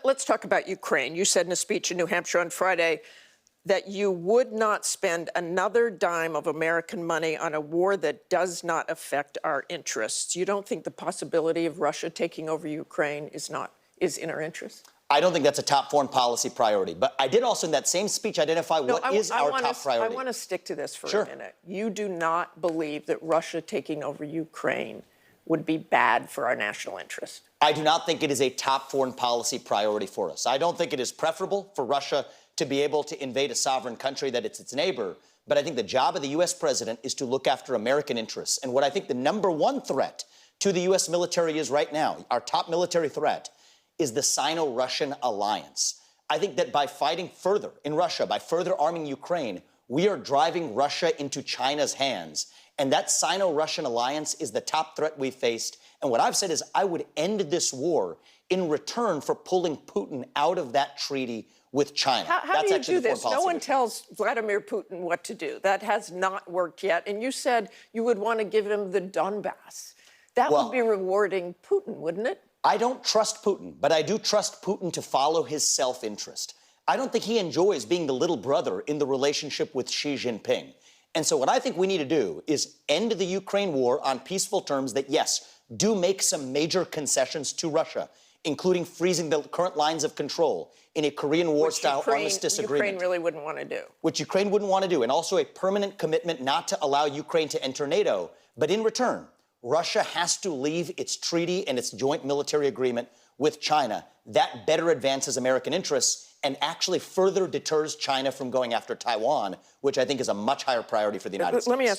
let's talk about Ukraine. You said in a speech in New Hampshire on Friday that you would not spend another dime of American money on a war that does not affect our interests. You don't think the possibility of Russia taking over Ukraine is in our interest? I don't think that's a top foreign policy priority. But I did also in that same speech identify what is our top priority. I want to stick to this for Sure. a minute. You do not believe that Russia taking over Ukraine would be bad for our national interest? I do not think it is a top foreign policy priority for us. I don't think it is preferable for Russia to be able to invade a sovereign country that it's its neighbor. But I think the job of the U.S. president is to look after American interests. And what I think the number one threat to the U.S. military is right now, our top military threat, is the Sino-Russian alliance. I think that by fighting further in Russia, by further arming Ukraine, we are driving Russia into China's hands. And that Sino-Russian alliance is the top threat we faced. And what I've said is I would end this war in return for pulling Putin out of that treaty with China. How do you do this? No one tells Vladimir Putin what to do. That has not worked yet. And you said you would want to give him the Donbass. That would be rewarding Putin, wouldn't it? I don't trust Putin, but I do trust Putin to follow his self-interest. I don't think he enjoys being the little brother in the relationship with Xi Jinping. And so what I think we need to do is end the Ukraine war on peaceful terms that, yes, do make some major concessions to Russia, including freezing the current lines of control in a Korean War-style armistice agreement. Ukraine really wouldn't want to do. Which Ukraine wouldn't want to do, and also a permanent commitment not to allow Ukraine to enter NATO. But in return, Russia has to leave its treaty and its joint military agreement with China. That better advances American interests and actually further deters China from going after Taiwan, which I think is a much higher priority for the United States. Let me ask